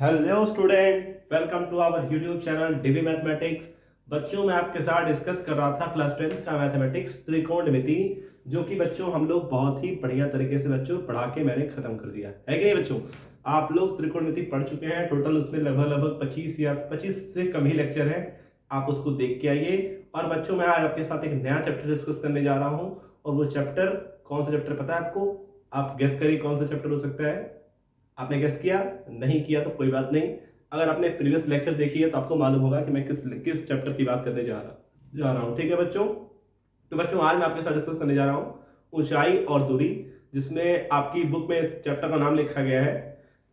Hello student, welcome to our YouTube channel DB mathematics. बच्चों मैं आपके साथ डिस्कस कर रहा था क्लास 10th का मैथमेटिक्स त्रिकोणमिति, जो कि बच्चों हम लोग बहुत ही बढ़िया तरीके से बच्चों पढ़ा के मैंने खत्म कर दिया है कि नहीं बच्चों। आप लोग त्रिकोणमिति पढ़ चुके हैं, टोटल उसमें लगभग लगभग 25 या 25 से कम ही लेक्चर है। आप उसको देख के आइए। और बच्चों मैं आज आपके साथ एक नया चैप्टर डिस्कस करने जा रहा हूँ, और वो चैप्टर कौन सा चैप्टर पता है आपको? आप गेस करिए कौन सा चैप्टर हो सकता है। आपने गेस किया? नहीं किया तो कोई बात नहीं। अगर आपने प्रीवियस लेक्चर देखी है तो आपको मालूम होगा कि मैं किस किस चैप्टर की बात करने जा रहा हूँ। ठीक है बच्चों, तो बच्चों आज मैं आपके साथ डिस्कस करने जा रहा हूँ ऊंचाई और दूरी, जिसमें आपकी बुक में इस चैप्टर का नाम लिखा गया है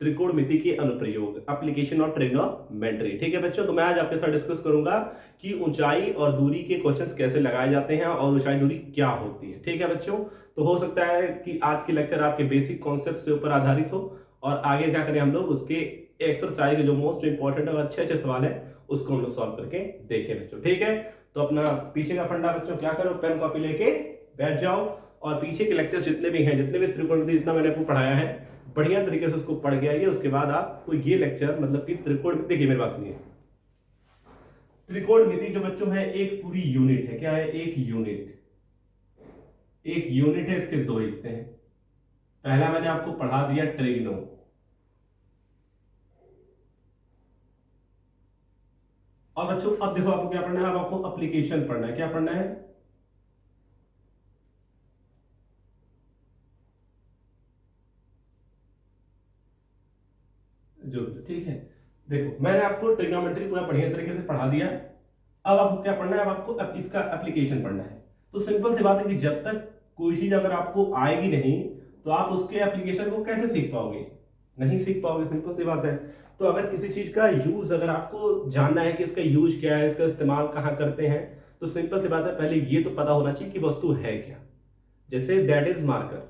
त्रिकोणमिति के अनुप्रयोग, एप्लीकेशन ऑफ ट्रिग्नोमेट्री। ठीक है बच्चों, तो मैं आज आपके साथ डिस्कस करूंगा कि ऊंचाई और दूरी के क्वेश्चंस कैसे लगाए जाते हैं और ऊंचाई दूरी क्या होती है। ठीक है बच्चों, तो हो सकता है कि आज के लेक्चर आपके बेसिक कॉन्सेप्ट से ऊपर आधारित हो, और आगे क्या करें हम लोग उसके एक्सरसाइज के जो मोस्ट इंपॉर्टेंट और अच्छे अच्छे सवाल है उसको हम लोग सॉल्व करके देखें बच्चों। ठीक है, तो अपना पीछे का फंडा बच्चों क्या करो, पेन कॉपी लेके बैठ जाओ, और पीछे के लेक्चर जितने भी हैं, जितने भी त्रिकोणमिति जितना मैंने आपको पढ़ाया है बढ़िया तरीके से उसको पढ़ के आइए। उसके बाद आपको ये लेक्चर मतलब कि त्रिकोण, देखिए मेरी बात सुनिए, त्रिकोणमिति जो बच्चों है एक पूरी यूनिट है। क्या है? एक यूनिट। एक यूनिट है, इसके दो हिस्से हैं। पहला मैंने आपको पढ़ा दिया ट्रिग्नो, और बच्चों अब देखो आपको क्या पढ़ना है, अब आपको एप्लीकेशन पढ़ना है। क्या पढ़ना है? जो ठीक है, देखो मैंने आपको ट्रिग्नोमेट्री पूरा बढ़िया तरीके से पढ़ा दिया। अब आपको क्या पढ़ना है? अब आपको इसका एप्लीकेशन पढ़ना है। तो सिंपल सी बात है कि जब तक कोई चीज अगर आपको आएगी नहीं तो आप उसके एप्लीकेशन को कैसे सीख पाओगे? नहीं सीख पाओगे, सिंपल सी बात है। तो अगर किसी चीज का यूज अगर आपको जानना है कि इसका यूज क्या है, इसका इस्तेमाल कहाँ करते हैं, तो सिंपल सी बात है पहले ये तो पता होना चाहिए कि वस्तु है क्या। जैसे दैट इज मार्कर।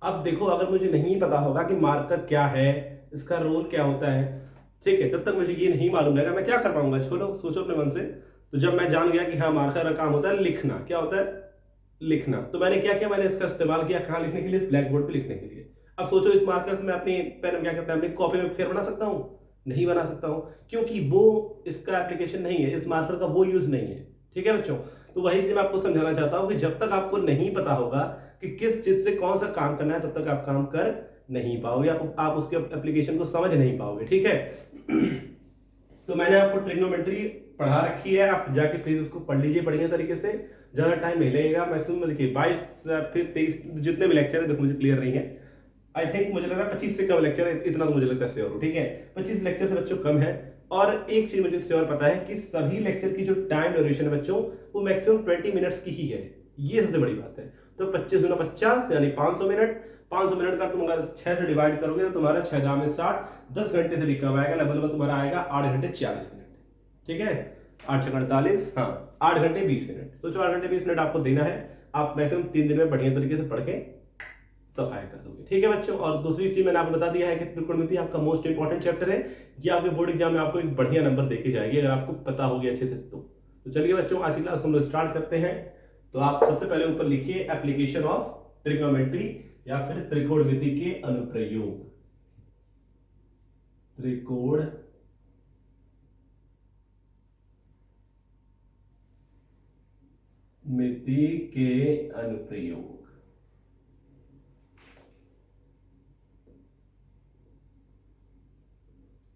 अब देखो अगर मुझे नहीं पता होगा कि मार्कर क्या है, इसका रोल क्या होता है, ठीक है, जब तक मुझे ये नहीं मालूम रहेगा मैं क्या कर पाऊंगा? छोड़ो, सोचो अपने मन से। तो जब मैं जान गया कि हाँ मार्कर का काम होता है लिखना, क्या होता है? लिखना, तो मैंने क्या किया, मैंने इसका इस्तेमाल किया कहाँ लिखने के लिए? इस ब्लैक बोर्ड पे लिखने के लिए। अब सोचो इस मार्कर से मैं अपनी पेन में क्या करता है, अपनी कॉपी में फेर बना सकता हूँ? नहीं बना सकता हूँ, क्योंकि वो इसका एप्लीकेशन नहीं है, इस मार्कर का वो यूज नहीं है। ठीक है बच्चों, तो वही चीज मैं आपको समझाना चाहता हूँ कि जब तक आपको नहीं पता होगा कि किस चीज से कौन सा काम करना है, तब तक आप काम कर नहीं पाओगे, आप उसके एप्लीकेशन को समझ नहीं पाओगे। ठीक है तो मैंने आपको ट्रिग्नोमेट्री पढ़ा रखी है, आप जाके प्लीज उसको पढ़ लीजिए बढ़िया तरीके से। ज्यादा टाइम नहीं लगेगा, मैक्सिमम देखिए 22 फिर 23 जितने भी लेक्चर है, देखो मुझे क्लियर नहीं है। आई थिंक मुझे लग रहा है 25 से कम लेक्चर है, इतना तो मुझे लगता है श्योर हो। ठीक है, 25 लेक्चर से बच्चों कम है। और एक चीज मुझे श्योर पता है कि सभी लेक्चर की जो टाइम ड्यूरेशन है बच्चों, वो मैक्सिमम 20 मिनट्स की ही है। ये सबसे बड़ी बात है। तो 25 गुना 50 यानी 500 मिनट। 500 मिनट का तुम अगर 6 से डिवाइड करोगे तो तुम्हारा 6 दाम में 60, 10 घंटे से भी कम आएगा, लगभग तुम्हारा आएगा 8 घंटे 40 मिनट। ठीक है, 8 से 48, हाँ 8 घंटे 20 मिनट। सोचो 8 घंटे 20 मिनट आपको देना है, आप मैक्सिमम 3 दिन में बढ़िया तरीके से पढ़ के सफाई कर दोगे। ठीक है बच्चों, और दूसरी चीज मैंने आपको बता दिया है कि त्रिकोणमिति आपका मोस्ट इंपॉर्टेंट चैप्टर है। ये आपके बोर्ड एग्जाम में आपको एक बढ़िया नंबर देके जाएगी अगर आपको पता होगी अच्छे से। तो चलिए बच्चों आज की क्लास हम लोग स्टार्ट करते हैं। तो आप सबसे पहले ऊपर लिखिए एप्लीकेशन ऑफ ट्रिग्नोमेट्री, या फिर त्रिकोणमिति के अनुप्रयोग। त्रिकोण मिति के अनुप्रयोग।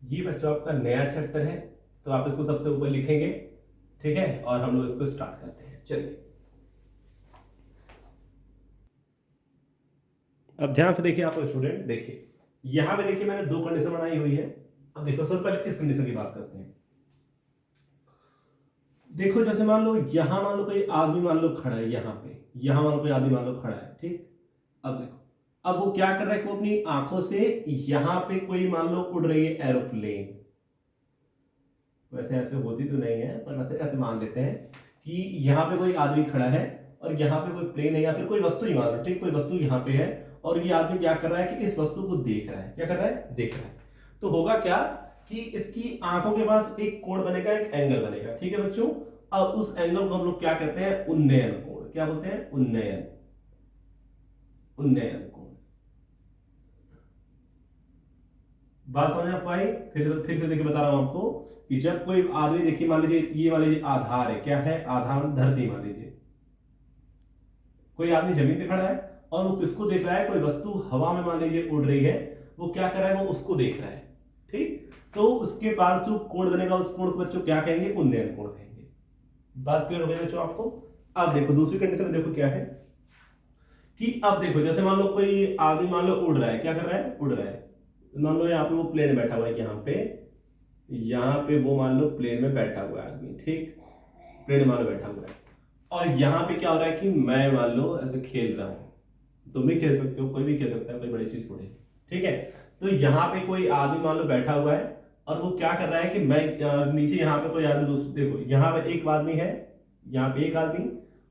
ये बच्चों आपका नया चैप्टर है, तो आप इसको सबसे ऊपर लिखेंगे। ठीक है, और हम लोग इसको स्टार्ट करते हैं। चलिए अब ध्यान से देखिए आप स्टूडेंट, देखिए यहां पे देखिए मैंने दो कंडीशन बनाई हुई है। अब देखो सबसे पहले इस कंडीशन की बात करते हैं। देखो जैसे मान लो यहां मान लो कोई आदमी मान लो खड़ा है, यहाँ पे यहां मान लो कोई आदमी मान लो खड़ा है। ठीक, अब देखो अब वो क्या कर रहा है, वो अपनी आंखों से यहां पे कोई मान लो उड़ रही है एरोप्लेन। वैसे ऐसे होती तो नहीं है, पर वैसे ऐसे मान लेते हैं कि यहाँ पे कोई आदमी खड़ा है और यहाँ पे कोई प्लेन है या फिर कोई वस्तु ही मान लो। ठीक, कोई वस्तु यहाँ पे है और ये आदमी क्या कर रहा है कि इस वस्तु को देख रहा है। क्या कर रहा है? देख रहा है। तो होगा क्या कि इसकी आंखों के पास एक कोण बनेगा, एक एंगल बनेगा। ठीक है बच्चों, और उस एंगल को हम लोग क्या कहते हैं? उन्नयन कोण। क्या बोलते हैं? उन्नयन, उन्नयन कोण। बात समझ में आपको आई? फिर से देखिए बता रहा हूं आपको कि जब कोई आदमी, देखिए मान लीजिए ये मान लीजिए आधार है, क्या है आधार, धरती मान लीजिए, कोई आदमी जमीन पे खड़ा है और वो किसको देख रहा है, कोई वस्तु हवा में मान लीजिए उड़ रही है, वो क्या कर रहा है, वो उसको देख रहा है। ठीक, तो उसके पास जो कोण बनेगा उस कोण को बच्चों क्या कहेंगे, उन्नयन कोण कहेंगे। बात क्लियर हो गई बच्चों आपको? अब देखो दूसरी कंडीशन में देखो क्या है कि अब देखो जैसे मान लो कोई आदमी मान लो उड़ रहा है, क्या कर रहा है, उड़ रहा है। मान लो यहाँ पे वो प्लेन में बैठा हुआ है, यहाँ पे वो मान लो प्लेन में बैठा हुआ है आदमी, ठीक, प्लेन में मान लो बैठा हुआ है, और यहाँ पे क्या हो रहा है कि मैं मान लो ऐसे खेल रहा हूँ, तुम भी खेल सकते हो, कोई भी खेल सकता है, कोई बड़ी चीज थोड़ी, ठीक है। तो यहाँ पे कोई आदमी मान लो बैठा हुआ है और वो क्या कर रहा है कि मैं नीचे यहाँ पे कोई आदमी, देखो यहाँ पे एक आदमी है, यहाँ पे एक आदमी,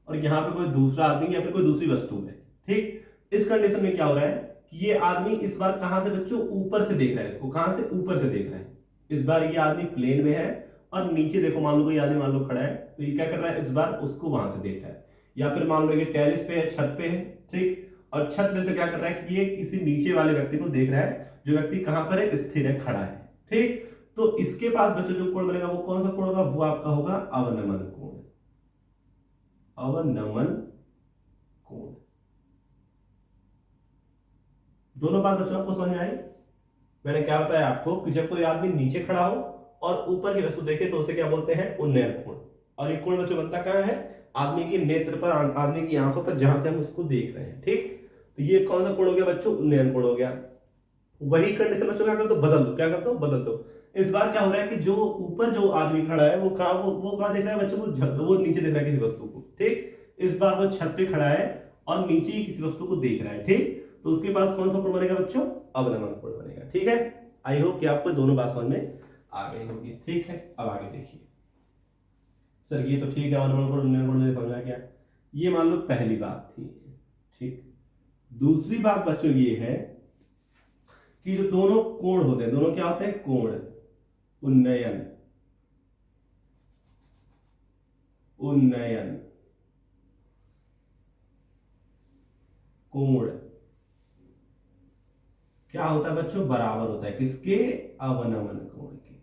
और यहाँ पे कोई दूसरा आदमी या फिर कोई दूसरी वस्तु है। ठीक, इस कंडीशन में क्या हो रहा है कि ये आदमी इस बार कहां से बच्चों, ऊपर से देख रहा है, इसको कहां से, ऊपर से देख रहा है। इस बार ये आदमी प्लेन में है और नीचे देखो मान लो कोई आदमी मान लो खड़ा है, तो ये क्या कर रहा है, इस बार उसको वहां से देख रहा है। या फिर मान लो ये टेरिस पे है, छत पे है, ठीक, और छत में से क्या कर रहा है कि ये किसी नीचे वाले व्यक्ति को देख रहा है, जो व्यक्ति कहां पर है, स्थिर है, खड़ा है। ठीक, तो इसके पास बच्चों जो कोण बनेगा वो कौन सा कोण होगा, वो आपका होगा अवनमन कोण। अवनमन कोण। दोनों बात बच्चों आपको समझ में आई? मैंने क्या बताया आपको कि जब कोई आदमी नीचे खड़ा हो और ऊपर की वस्तु देखे तो उसे क्या बोलते हैं, उन्नयन कोण। और ये कोण बच्चों बनता कहां है, आदमी की नेत्र पर, आदमी की आंखों पर, जहां से हम उसको देख रहे हैं। ठीक, तो ये कौन सा कोण हो गया बच्चों, उन्नयन कोण हो गया। वही कंडीशन बच्चों क्या कर दो, बदल दो, क्या कर दो, बदल दो। इस बार क्या हो रहा है कि जो ऊपर जो आदमी खड़ा है वो कहां, वो कहां देख रहा है बच्चों, वो नीचे देख रहा है किसी वस्तु को। ठीक, इस बार वो छत पे खड़ा है और नीचे ही किसी वस्तु को देख रहा है। ठीक, तो उसके पास कौन सा कोण बनेगा बच्चों, अवनमन कोण बनेगा। ठीक है, आई होप कि आपको दोनों बात समझ में आ गई होगी। ठीक है, अब आगे देखिए। सर ये तो ठीक है, अवनमन कोण उन्नयन कोण मुझे समझ में आ गया, ये मान लो पहली बात थी। ठीक, दूसरी बात बच्चों ये है कि जो दोनों कोण होते हैं, दोनों क्या होते हैं, कोण, उन्नयन, उन्नयन कोण क्या होता है बच्चों, बराबर होता है किसके, अवनमन कोण के।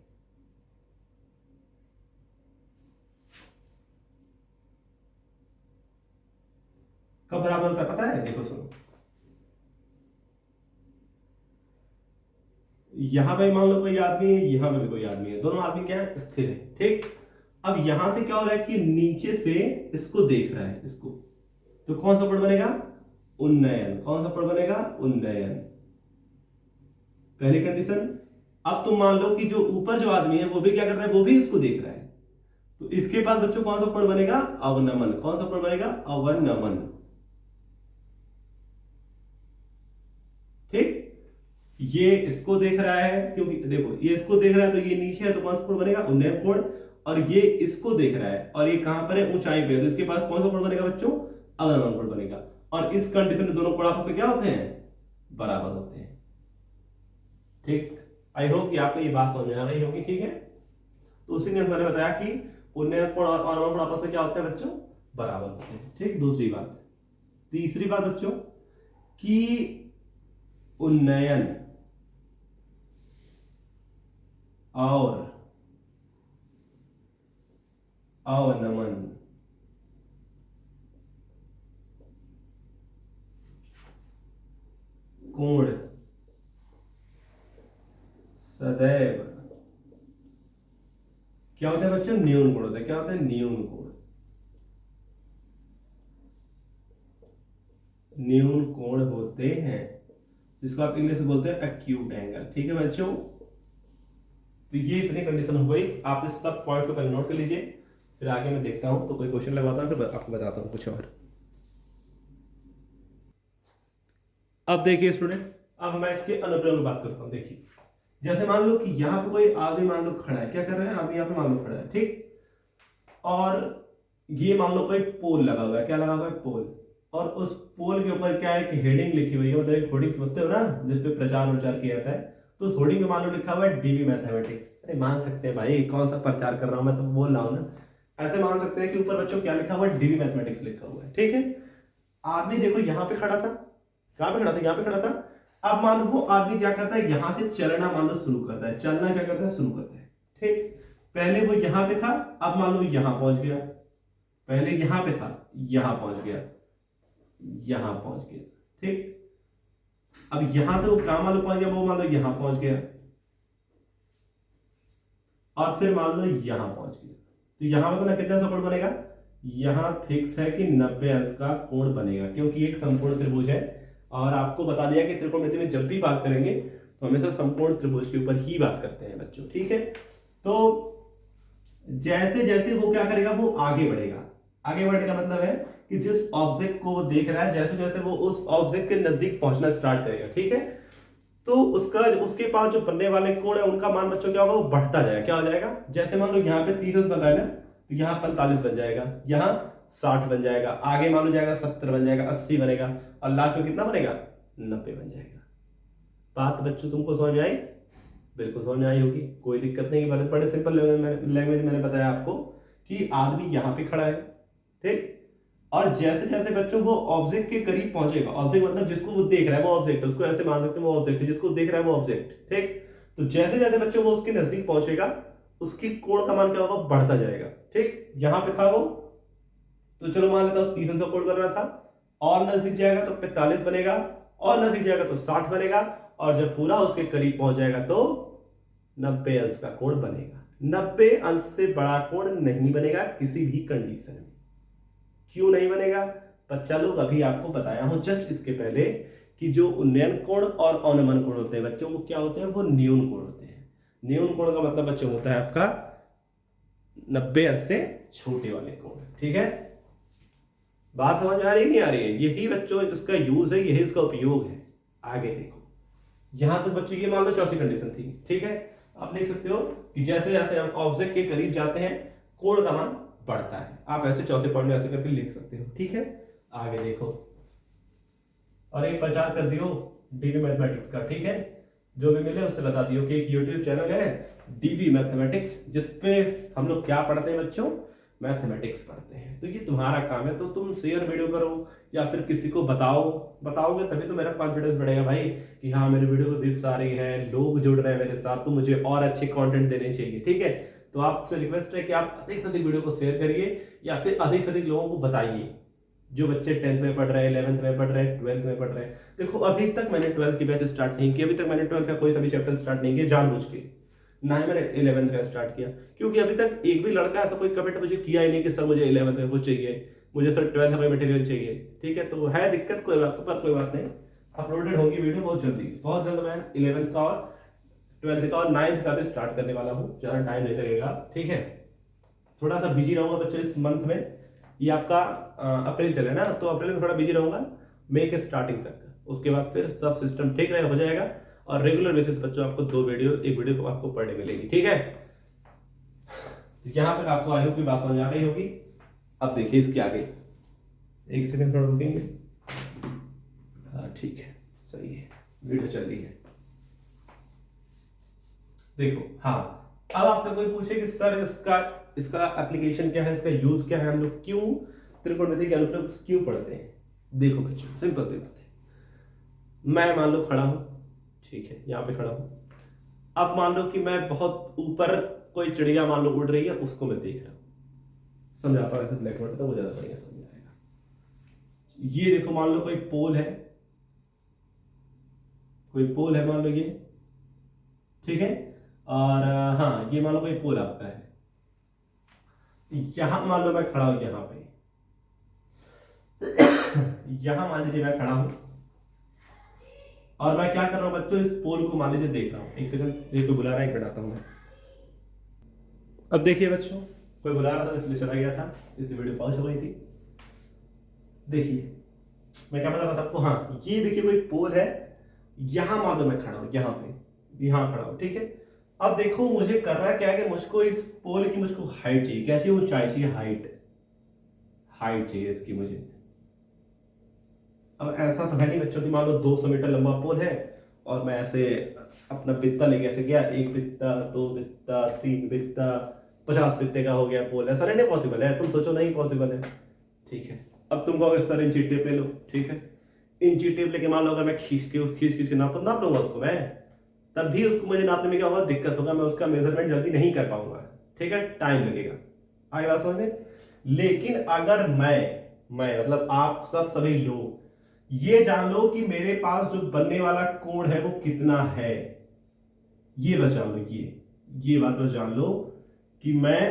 कब बराबर होता है पता है, देखो सुनो, यहां पे मान लो कोई आदमी है, यहां पे भी कोई आदमी है, दोनों आदमी क्या है, स्थिर है। ठीक, अब यहां से क्या हो रहा है कि नीचे से इसको देख रहा है, इसको, तो कौन सा कोण बनेगा, उन्नयन। कौन सा कोण बनेगा, उन्नयन, पहली कंडीशन। अब तुम मान लो कि जो ऊपर जो आदमी है वो भी क्या कर रहा है, वो भी इसको देख रहा है, तो इसके पास बच्चों कौन सा कोण बनेगा, अवनमन। कौन सा कोण बनेगा, अवनमन। ठीक, ये इसको देख रहा है, क्योंकि देखो ये इसको देख रहा है तो ये नीचे है, तो कौन सा कोण बनेगा, उन्नयन कोण। और ये इसको देख रहा है और ये कहां पर है, ऊंचाई पे है, तो इसके पास कौन सा कोण बनेगा बच्चों, अवनमन कोण बनेगा। और इस कंडीशन में दोनों कोण आपस में क्या होते हैं, बराबर होते हैं। ठीक, आई होप कि आपको ये बात समझ में आ गई होगी। ठीक है, तो उसी ने मैंने बताया कि उन्नयन कोण और अवनमन कोण आपस में क्या होते हैं बच्चों, बराबर होते हैं। ठीक, दूसरी बात। तीसरी बात बच्चों कि उन्नयन और अवनमन कोण सदैव क्या होता है बच्चों, न्यून कोण होता है। क्या होता है, न्यून कोण। न्यून कोण होते हैं, जिसको आप इंग्लिश में बोलते हैं एक्यूट एंगल। ठीक है बच्चों, तो ये इतनी कंडीशन हो गई, आप इस सब पॉइंट को पहले नोट कर लीजिए, फिर आगे मैं देखता हूं तो कोई क्वेश्चन लगवाता हूं, फिर आपको बताता हूं कुछ और। अब देखिए स्टूडेंट, अब मैं इसके अनुप्रयोग में बात करता हूं। देखिए जैसे मान लो कि यहाँ पे कोई आदमी मान लो खड़ा है, क्या कर रहा है, आदमी यहाँ पे मान लो खड़ा है। ठीक, और ये मान लो कोई पोल लगा हुआ है, क्या लगा हुआ है, पोल, और उस पोल के ऊपर क्या है कि हेडिंग लिखी हुई है, मतलब एक होर्डिंग समझते हो ना, जिसपे प्रचार प्रचार किया जाता है, तो उस होर्डिंग में मान लो लिखा हुआ है डीबी मैथमेटिक्स। अरे मान सकते हैं भाई, कौन सा प्रचार कर रहा हूं मैं, तो बोल रहा हूं ना, ऐसे मान सकते हैं कि ऊपर बच्चों क्या लिखा हुआ है, डीबी मैथमेटिक्स लिखा हुआ है। ठीक है, आदमी देखो यहाँ पे खड़ा था, कहां पे खड़ा था, यहाँ पे खड़ा था, अब मान लो वो आदमी क्या करता है, यहां से चलना मान लो शुरू करता है, चलना क्या करता है, शुरू करता है। ठीक, पहले वो यहां पे था, अब मान लो यहां पहुंच गया, पहले यहां पे था, यहां पहुंच गया, यहां पहुंच गया। ठीक, अब यहां से वो कहां मान लो पहुंच गया, वो मान लो यहां पहुंच गया, और फिर मान लो यहां पहुंच गया। तो यहां पर ना कितना सा कोण बनेगा, यहां फिक्स है कि 90 अंश का कोण बनेगा, क्योंकि एक समकोण त्रिभुज है। और आपको बता दिया कि त्रिकोणमिति में जब भी बात करेंगे तो हमेशा समकोण त्रिभुज के ऊपर ही बात करते हैं बच्चों। ठीक है, तो जैसे जैसे वो क्या करेगा, वो आगे बढ़ेगा। आगे बढ़ने का मतलब है कि जिस ऑब्जेक्ट को वो देख रहा है, जैसे जैसे वो उस ऑब्जेक्ट के नजदीक पहुंचना स्टार्ट करेगा, ठीक है, तो उसका उसके पास जो बनने वाले कोण है उनका मान बच्चों क्या होगा, वो बढ़ता जाएगा। क्या हो जाएगा, जैसे मान लो यहाँ पे 30 अंश बन रहा है ना, तो यहाँ 45 बन जाएगा, यहाँ 60 बन जाएगा, आगे मान लो जाएगा 70 बन जाएगा, 80 बनेगा, और लास्ट में कितना बनेगा, 90 बन जाएगा। बात बच्चों तुमको समझ में आई? बिल्कुल समझ में आई होगी, कोई दिक्कत नहीं। बड़े सिंपल लैंग्वेज मैंने बताया आपको कि आदमी यहाँ पे खड़ा है, ठीक, और जैसे जैसे बच्चों वो ऑब्जेक्ट के करीब पहुंचेगा, ऑब्जेक्ट मतलब जिसको वो देख रहा है वो ऑब्जेक्ट, उसको ऐसे मान सकते हैं वो ऑब्जेक्ट है, जिसको देख रहा है वो ऑब्जेक्ट, ठीक, तो जैसे जैसे बच्चों वो उसके नजदीक पहुंचेगा उसकी कोण का मान क्या होगा, बढ़ता जाएगा। ठीक, यहां पे था वो, तो चलो मान लेता हूं 30 अंश का कोण बन रहा था, और नजदीक जाएगा तो 45 बनेगा, और नजदीक जाएगा तो 60 बनेगा, और जब पूरा उसके करीब पहुंच जाएगा तो 90 अंश का कोण बनेगा। 90 अंश से बड़ा कोण नहीं बनेगा किसी भी कंडीशन में। क्यों नहीं बनेगा, बच्चा लोग अभी आपको बताया हूं जस्ट इसके पहले कि जो उन्नयन कोण और अवनमन कोण होते हैं बच्चों, वो क्या होते हैं, वो न्यून कोण होते हैं। न्यून कोण का मतलब बच्चों होता है आपका 90 अंश से छोटे वाले कोण। ठीक है, बात समझ में आ रही है नहीं आ रही है? यही बच्चों इसका यूज है, यही इसका उपयोग है। आगे देखो, यहां तक बच्चों ये मान लो चौथी कंडीशन थी। ठीक है, आप देख सकते हो कि जैसे जैसे हम ऑब्जेक्ट के करीब जाते हैं कोण का मान बढ़ता है। आप ऐसे चौथे पॉइंट में ऐसे करके लिख सकते हो। ठीक है, आगे देखो, और एक प्रचार कर दियो डीवी मैथमेटिक्स का। ठीक है, जो भी मिले उससे बता दियो कि एक यूट्यूब चैनल है डीवी मैथमेटिक्स, जिसपे हम लोग क्या पढ़ते हैं बच्चों, मैथमेटिक्स पढ़ते हैं। तो ये तुम्हारा काम है, तो तुम शेयर वीडियो करो या फिर किसी को बताओगे तभी तो मेरा कॉन्फिडेंस बढ़ेगा भाई कि हाँ मेरे वीडियो को व्यूज आ रही है, लोग जुड़ रहे हैं मेरे साथ, तो मुझे और अच्छे कंटेंट देने चाहिए। ठीक है, तो आपसे रिक्वेस्ट है कि आप अधिक से अधिक वीडियो को शेयर करिए या फिर अधिक से अधिक लोगों को बताइए, जो बच्चे 10th में पढ़ रहे हैं, 11th में पढ़ रहे हैं, 12th में पढ़ रहे हैं। देखो अभी तक मैंने 12th की बैच स्टार्ट नहीं की, अभी तक मैंने 12th का कोई सा भी चैप्टर स्टार्ट नहीं किया जानबूझ के, ना ही मैंने 11th का स्टार्ट किया, क्योंकि अभी तक एक भी लड़का ऐसा कोई कमेंट मुझे किया ही नहीं कि सर मुझे 11th का कुछ चाहिए, मुझे सर 12th का मटेरियल चाहिए। ठीक है, तो है दिक्कत, कोई बात पर कोई बात नहीं, अपलोडेड होगी वीडियो बहुत जल्दी, बहुत जल्द मैं 11th का और 12th का और 9th का भी स्टार्ट करने वाला हूँ, ज़्यादा टाइम नहीं लगेगा। ठीक है, थोड़ा सा बिजी रहूंगा बच्चों इस मंथ में, ये आपका अप्रैल चले ना, तो अप्रैल में थोड़ा बिजी रहूंगा मई के स्टार्टिंग तक, उसके बाद फिर सब सिस्टम ठीक रहेगा, हो जाएगा, और रेगुलर बेसिस बच्चों आपको एक वीडियो आपको पढ़ने मिलेगी। ठीक है, तो यहां तक आपको आई होप की बात समझ आ गई होगी। अब देखिए इसके आगे, एक सेकंड थोड़ा रुकेंगे। हाँ ठीक है, सही है, वीडियो चल रही है। देखो, हाँ, अब आपसे कोई पूछे कि सर इसका एप्लीकेशन क्या है, इसका यूज क्या है, हम लोग क्यों त्रिकोणमिति के अनुप्रयोग क्यों पढ़ते हैं। देखो बच्चों, सिंपल सी बात है, मैं मान लो खड़ा हूं, ठीक है, यहां पे खड़ा हूं, अब मान लो कि मैं बहुत ऊपर कोई चिड़िया मान लो उड़ रही है, उसको मैं देख रहा हूं, समझाता हूं ऐसे ब्लैक बोर्ड पे तो वो ज्यादा बढ़िया समझ में आएगा। ये देखो मान लो कोई पोल है, मान लो ये, ठीक है, और हाँ ये मान लो कोई पोल आपका है, यहां मान लो मैं खड़ा हूं, यहां पे यहां मान लीजिए मैं खड़ा हूं, और मैं क्या कर रहा हूं बच्चों, इस पोल को मान लीजिए देख रहा हूं। एक सेकंड, देखो बुला रहा है, बढ़ाता हूं मैं। अब देखिए बच्चों, कोई बुला रहा था इसलिए चला गया था, इस वीडियो पॉज हो गई थी। देखिए मैं क्या बता रहा था आपको, हाँ ये देखिए कोई पोल है, यहां मान लो मैं खड़ा हूं, यहां खड़ा हूं, ठीक है। अब देखो मुझे कर रहा है क्या है कि मुझको इस पोल की मुझको हाइट चाहिए, कैसी ऊंचाई चाहिए, हाइट चाहिए इसकी मुझे। अब ऐसा तो है नहीं बच्चों की मान लो 200 मीटर लंबा पोल है और मैं ऐसे अपना बित्ता लेके ऐसे गया, 1 बित्ता 2 बित्ता 3 बित्ता 50 बित्ते का हो गया पोल, ऐसा नहीं पॉसिबल है, तुम सोचो नहीं पॉसिबल है। ठीक है, अब तुम कहोगे सर इंची टेप ले लो, ठीक है, इंची टेप लेके मान लो अगर मैं खींच के नाप लूंगा उसको मैं, तब भी उसको मुझे नापने में क्या होगा, दिक्कत होगा, मैं उसका मेजरमेंट जल्दी नहीं कर पाऊंगा, ठीक है, टाइम लगेगा। आगे बात समझ में। लेकिन अगर मैं मतलब आप सभी लोग ये जान लो कि मेरे पास जो बनने वाला कोण है वो कितना है, ये बात जान लो, ये बात बस जान लो कि मैं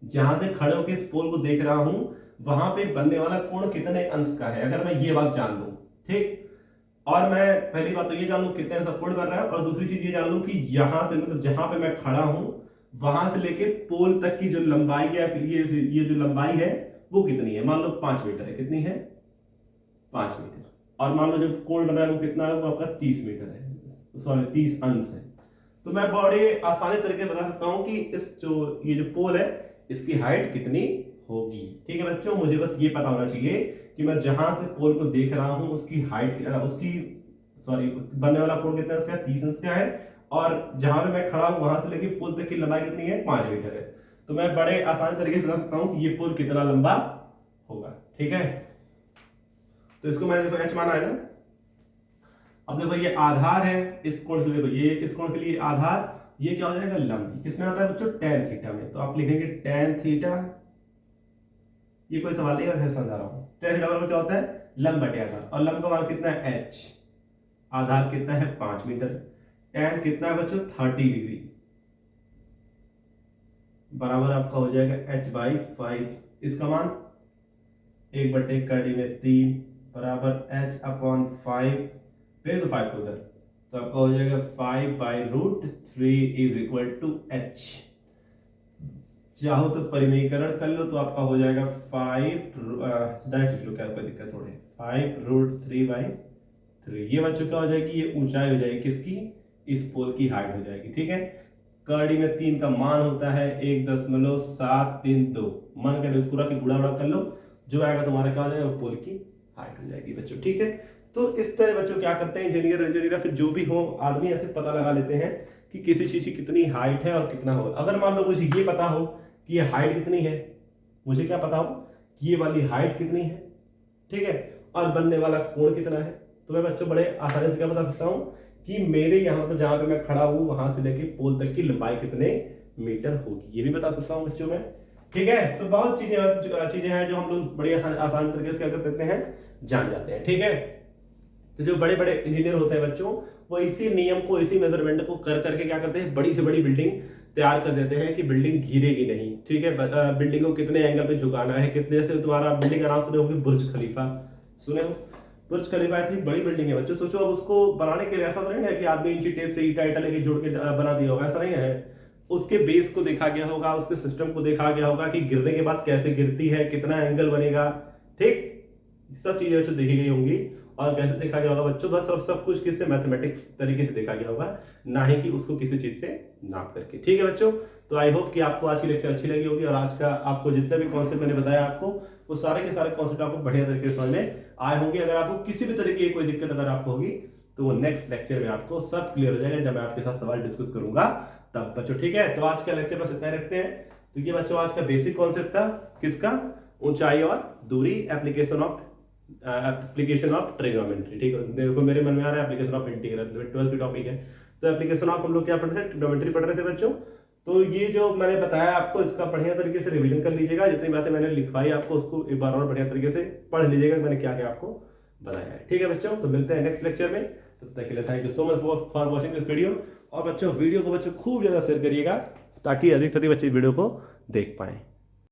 जहां से खड़े होकर इस पोल को देख रहा हूं वहां पे बनने वाला कोण कितने अंश का है, अगर मैं ये बात जान लूं, ठीक। और मैं पहली बात तो ये जान लूं कितने अंश का कोण बन रहा है, और दूसरी चीज ये जान लूं कि यहां से मतलब जहां पे मैं खड़ा हूं वहां से लेके पोल तक की जो लंबाई है, फिर ये जो लंबाई है वो कितनी है, मान लो 5 मीटर है, कितनी है 5 मीटर, और मान लो जो कोण बन रहा है वो कितना है, वो आपका 30 मीटर है, सॉरी 30 अंश है। तो मैं बड़े आसानी तरीके बता सकता हूं कि ये जो पोल है इसकी हाइट कितनी होगी, ठीक है बच्चों। मुझे बस ये पता होना चाहिए कि मैं जहां से पोल को देख रहा हूं उसकी हाइट बनने वाला कोण कितना है, उसका 30 अंश का है, और जहां पे मैं खड़ा हूं वहां से लेके पोल तक की लंबाई कितनी है, 5 मीटर है। तो मैं बड़े आसानी तरीके से बता सकता हूं कि ये पोल कितना लंबा होगा, ठीक है। तो इसको मैंने देखो एच माना है ना। अब देखो ये आधार है इस कोण के लिए, देखो ये इस कोण के लिए आधार, ये क्या हो जाएगा लंब, किसमें आता है बच्चों, tan थीटा में। तो आप लिखेंगे tan थीटा, ये कोई सवाल नहीं है, समझा रहा हूं। tan थीटा बराबर क्या होता है, लंब बटे आधार, और लंब का मान कितना है h, आधार कितना है 5 मीटर, tan कितना है बच्चों 30 डिग्री, बराबर आपका हो जाएगा h/5, इसका मान 1/3 बराबर h/5, भेज दो 5 को उधर, तो आपका हो जाएगा 5/√3 इज इक्वल टू h। चाहो तो परिमेयकरण कर लो तो आपका हो जाएगा 5 डायरेक्ट लिख लो, क्या कोई दिक्कत थोड़ी, 5√3/3। ये बच्चों क्या हो जाएगी, ये ऊंचाई हो जाएगी किसकी, इस पोल की हाइट हो जाएगी, ठीक है। कड़ी में 3 का मान होता है 1.732, मन कर इस पूरा की गुणा उड़ा कर लो, जो आएगा तुम्हारा क्या हो जाएगा, पोल की हाइट हो जाएगी बच्चों, ठीक है। तो इस तरह बच्चों क्या करते हैं इंजीनियर फिर जो भी हो आदमी ऐसे पता लगा लेते हैं कि किसी चीज की कितनी हाइट है और कितना हो। अगर मान लो मुझे ये पता हो कि ये हाइट कितनी है, मुझे क्या पता हो कि ये वाली हाइट कितनी है, ठीक है, और बनने वाला कोण कितना है, तो मैं बच्चों बड़े आसानी से क्या बता सकता हूँ कि मेरे यहाँ मतलब जहां पे मैं खड़ा हूँ वहां से लेके पोल तक की लंबाई कितने मीटर होगी, ये भी बता सकता हूँ बच्चों में, ठीक है। तो बहुत चीजें हैं जो हम लोग बड़े आसान तरीके से क्या कर देते हैं, जान जाते हैं, ठीक है। तो जो बड़े बड़े इंजीनियर होते हैं बच्चों, वो इसी नियम को, इसी मेजरमेंट को कर करके क्या करते हैं, बड़ी से बड़ी बिल्डिंग तैयार कर देते हैं कि बिल्डिंग गिरेगी नहीं, ठीक है। बिल्डिंग को कितने एंगल पे झुकाना है, कितने से तुम्हारा बिल्डिंग का नाम सुने होगी, बुर्ज खलीफा, सुने हो, बुर्ज खलीफा इतनी बड़ी बिल्डिंग है बच्चों। सोचो अब उसको बनाने के लिए ऐसा तो नहीं है कि आदमी इंची टेप से ईटा लेके जोड़ के बना दिया होगा, ऐसा नहीं है। उसके बेस को देखा गया होगा, उसके सिस्टम को देखा गया होगा कि गिरने के बाद कैसे गिरती है, कितना एंगल बनेगा, ठीक, सब चीजें बच्चों देखी गई होंगी। और कैसे देखा गया होगा बच्चों, बस और सब कुछ किससे, मैथमेटिक्स तरीके से देखा गया होगा, ना ही कि उसको किसी चीज से नाप करके, ठीक है बच्चों। तो आई होप कि आपको आज की लेक्चर अच्छी लगी होगी, और आज का आपको जितने भी कॉन्सेप्ट मैंने बताया आपको, वो सारे के सारे कॉन्सेप्ट आपको बढ़िया तरीके से समझ में आए होंगे। अगर आपको किसी भी तरीके की कोई दिक्कत अगर आपको होगी तो वो नेक्स्ट लेक्चर में आपको सब क्लियर हो जाएगा, जब मैं आपके साथ सवाल डिस्कस करूंगा तब बच्चों, ठीक है। तो आज का लेक्चर बस इतना रखते हैं। तो ये बच्चों आज का बेसिक कॉन्सेप्ट था किसका, ऊंचाई और दूरी, एप्लीकेशन ऑफ ट्रिग्नोमेट्री, ठीक है। देखो मेरे मन में आ रहा है एप्लीकेशन ऑफ इंटीग्रल, 12th की टॉपिक है, तो एप्लीकेशन ऑफ हम लोग क्या पढ़ रहे थे, ट्रिग्नोमेट्री पढ़ रहे थे बच्चों। तो ये जो मैंने बताया आपको, इसका बढ़िया तरीके से रिवीजन कर लीजिएगा, जितनी बातें मैंने लिखवाई आपको उसको एक बार और बढ़िया तरीके से पढ़ लीजिएगा, मैंने क्या क्या आपको बताया है, ठीक है बच्चों। तो मिलते हैं नेक्स्ट लेक्चर में, तब तक के लिए thank you so much for watching this video. और बच्चों वीडियो को बच्चों खूब ज्यादा शेयर करिएगा ताकि अधिक से अधिक बच्चे वीडियो को देख पाएं।